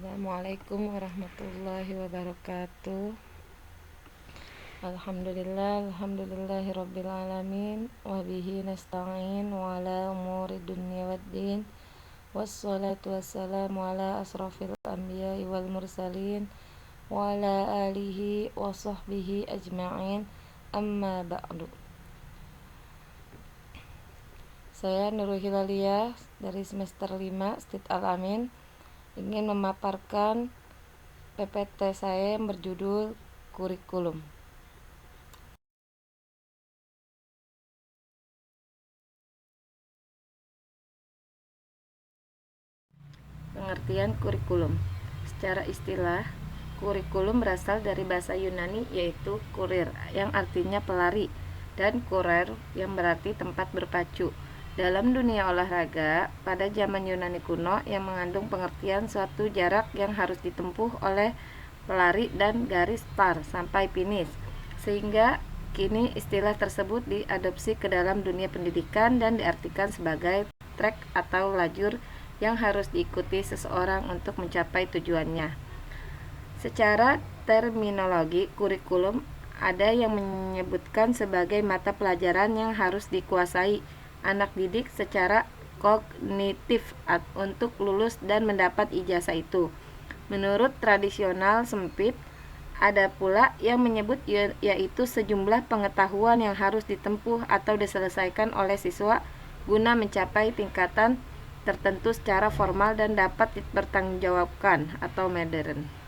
Assalamualaikum warahmatullahi wabarakatuh. Alhamdulillahirabbil alamin wa bihi nasta'in wa ala umuri dunya waddin. Wassalatu wassalamu ala asrafil anbiya'i wal mursalin wa ala alihi wa sahbihi ajma'in. Amma ba'du. Saya Nurul Hilaliyah dari semester 5 Stit Al-Amin ingin memaparkan PPT saya yang berjudul kurikulum. Pengertian kurikulum. Secara istilah, kurikulum berasal dari bahasa Yunani yaitu kurir yang artinya pelari dan kurer yang berarti tempat berpacu. Dalam dunia olahraga, pada zaman Yunani kuno yang mengandung pengertian suatu jarak yang harus ditempuh oleh pelari dan garis start sampai finish. Sehingga kini istilah tersebut diadopsi ke dalam dunia pendidikan dan diartikan sebagai trek atau lajur yang harus diikuti seseorang untuk mencapai tujuannya. Secara terminologi, kurikulum ada yang menyebutkan sebagai mata pelajaran yang harus dikuasai anak didik secara kognitif untuk lulus dan mendapat ijazah itu. Menurut tradisional sempit, ada pula yang menyebut yaitu sejumlah pengetahuan yang harus ditempuh atau diselesaikan oleh siswa guna mencapai tingkatan tertentu secara formal dan dapat dipertanggungjawabkan atau modern.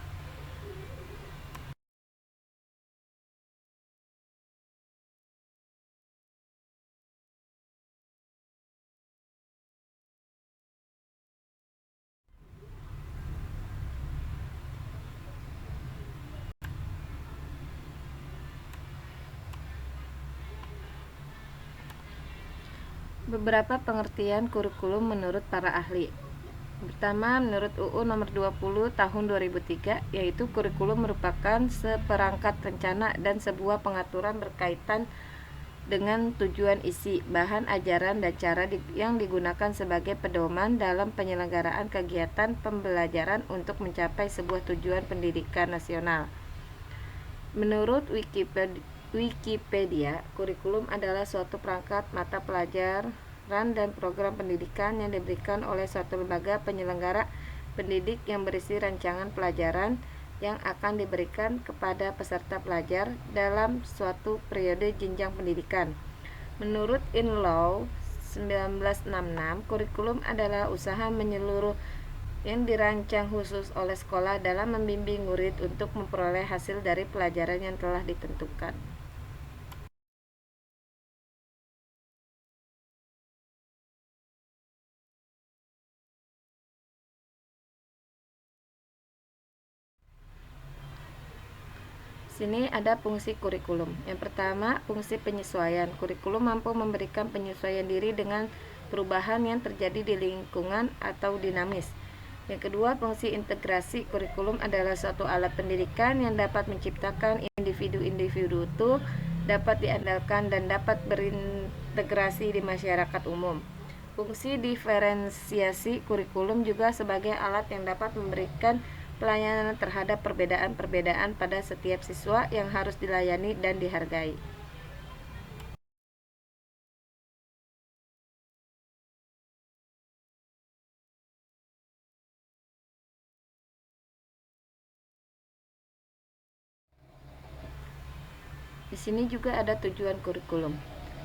Beberapa pengertian kurikulum menurut para ahli. Pertama, menurut UU nomor 20 tahun 2003, yaitu kurikulum merupakan seperangkat rencana dan sebuah pengaturan berkaitan dengan tujuan, isi, bahan ajaran, dan cara yang digunakan sebagai pedoman dalam penyelenggaraan kegiatan pembelajaran untuk mencapai sebuah tujuan pendidikan nasional. Menurut Wikipedia, kurikulum adalah suatu perangkat mata pelajaran dan program pendidikan yang diberikan oleh suatu lembaga penyelenggara pendidik yang berisi rancangan pelajaran yang akan diberikan kepada peserta pelajar dalam suatu periode jenjang pendidikan. Menurut InLaw 1966, kurikulum adalah usaha menyeluruh yang dirancang khusus oleh sekolah dalam membimbing murid untuk memperoleh hasil dari pelajaran yang telah ditentukan. Sini ada fungsi kurikulum. Yang pertama, fungsi penyesuaian. Kurikulum mampu memberikan penyesuaian diri dengan perubahan yang terjadi di lingkungan atau dinamis. Yang kedua, fungsi integrasi. Kurikulum adalah suatu alat pendidikan yang dapat menciptakan individu-individu utuh, dapat diandalkan dan dapat berintegrasi di masyarakat umum. Fungsi diferensiasi. Kurikulum juga sebagai alat yang dapat memberikan pelayanan terhadap perbedaan-perbedaan pada setiap siswa yang harus dilayani dan dihargai. Di sini juga ada tujuan kurikulum.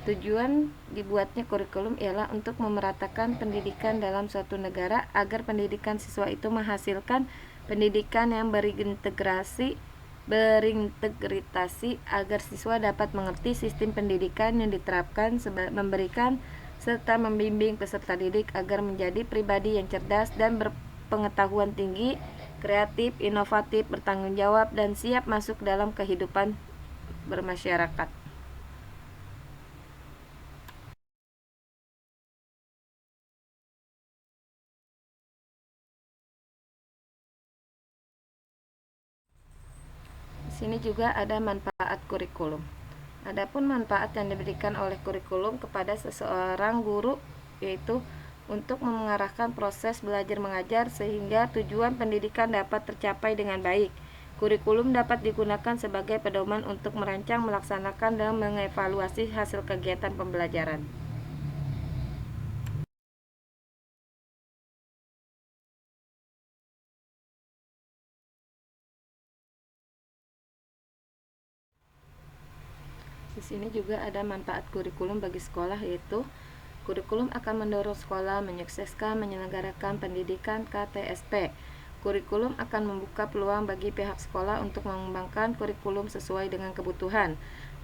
Tujuan dibuatnya kurikulum ialah untuk memeratakan pendidikan dalam suatu negara agar pendidikan siswa itu menghasilkan pendidikan yang berintegritas agar siswa dapat mengerti sistem pendidikan yang diterapkan, memberikan serta membimbing peserta didik agar menjadi pribadi yang cerdas dan berpengetahuan tinggi, kreatif, inovatif, bertanggung jawab, dan siap masuk dalam kehidupan bermasyarakat. Di sini juga ada manfaat kurikulum. Adapun manfaat yang diberikan oleh kurikulum kepada seseorang guru yaitu untuk mengarahkan proses belajar mengajar sehingga tujuan pendidikan dapat tercapai dengan baik. Kurikulum dapat digunakan sebagai pedoman untuk merancang, melaksanakan, dan mengevaluasi hasil kegiatan pembelajaran. Di sini juga ada manfaat kurikulum bagi sekolah, yaitu kurikulum akan mendorong sekolah menyukseskan menyelenggarakan pendidikan KTSP. Kurikulum akan membuka peluang bagi pihak sekolah untuk mengembangkan kurikulum sesuai dengan kebutuhan.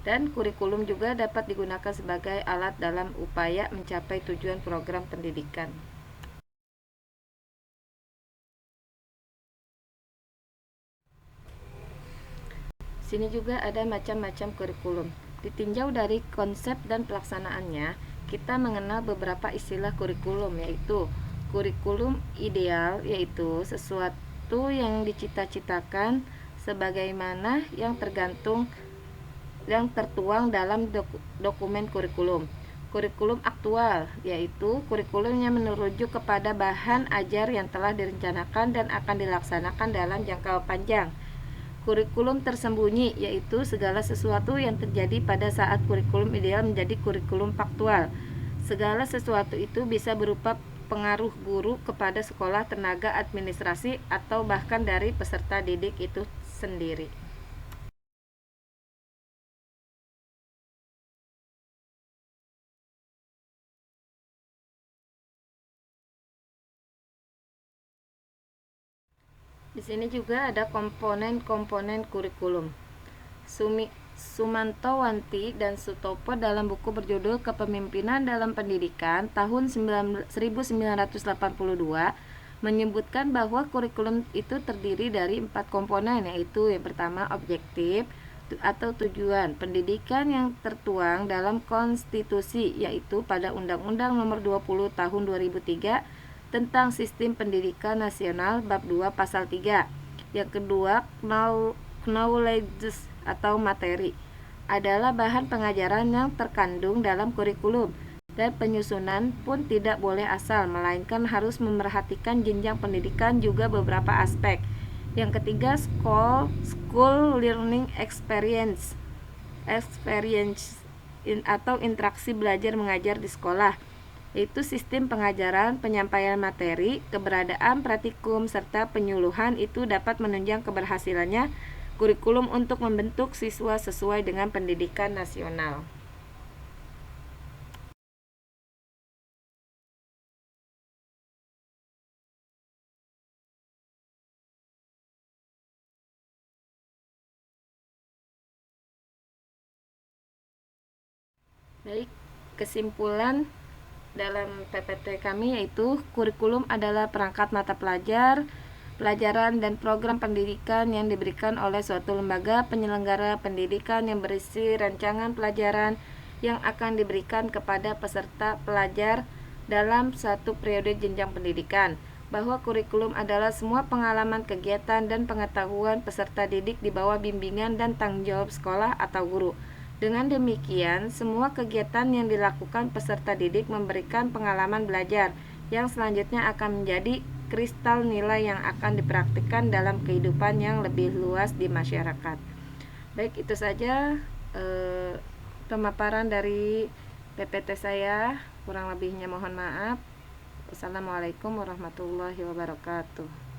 Dan kurikulum juga dapat digunakan sebagai alat dalam upaya mencapai tujuan program pendidikan. Sini juga ada macam-macam kurikulum. Ditinjau dari konsep dan pelaksanaannya, kita mengenal beberapa istilah kurikulum, yaitu kurikulum ideal, yaitu sesuatu yang dicita-citakan sebagaimana yang tertuang dalam dokumen kurikulum. Kurikulum aktual, yaitu kurikulum yang merujuk kepada bahan ajar yang telah direncanakan dan akan dilaksanakan dalam jangka panjang. Kurikulum tersembunyi, yaitu segala sesuatu yang terjadi pada saat kurikulum ideal menjadi kurikulum faktual. Segala sesuatu itu bisa berupa pengaruh guru kepada sekolah, tenaga administrasi, atau bahkan dari peserta didik itu sendiri. Di sini juga ada komponen-komponen kurikulum. Sumantowanti dan Sutopo dalam buku berjudul Kepemimpinan dalam Pendidikan tahun 1982 menyebutkan bahwa kurikulum itu terdiri dari 4 komponen, yaitu yang pertama objektif atau tujuan pendidikan yang tertuang dalam konstitusi, yaitu pada Undang-Undang Nomor 20 Tahun 2003 tentang Sistem Pendidikan Nasional Bab 2 Pasal 3. Yang kedua, knowledge atau materi adalah bahan pengajaran yang terkandung dalam kurikulum, dan penyusunan pun tidak boleh asal, melainkan harus memerhatikan jenjang pendidikan juga beberapa aspek. Yang ketiga, school learning experience atau interaksi belajar mengajar di sekolah, yaitu sistem pengajaran, penyampaian materi, keberadaan praktikum, serta penyuluhan itu dapat menunjang keberhasilannya kurikulum untuk membentuk siswa sesuai dengan pendidikan nasional. Baik, kesimpulan dalam PPT kami yaitu kurikulum adalah perangkat mata pelajaran dan program pendidikan yang diberikan oleh suatu lembaga penyelenggara pendidikan yang berisi rancangan pelajaran yang akan diberikan kepada peserta pelajar dalam satu periode jenjang pendidikan. Bahwa kurikulum adalah semua pengalaman, kegiatan, dan pengetahuan peserta didik di bawah bimbingan dan tanggung jawab sekolah atau guru. Dengan demikian, semua kegiatan yang dilakukan peserta didik memberikan pengalaman belajar yang selanjutnya akan menjadi kristal nilai yang akan dipraktikkan dalam kehidupan yang lebih luas di masyarakat. Baik, itu saja pemaparan dari PPT saya. Kurang lebihnya mohon maaf. Wassalamualaikum warahmatullahi wabarakatuh.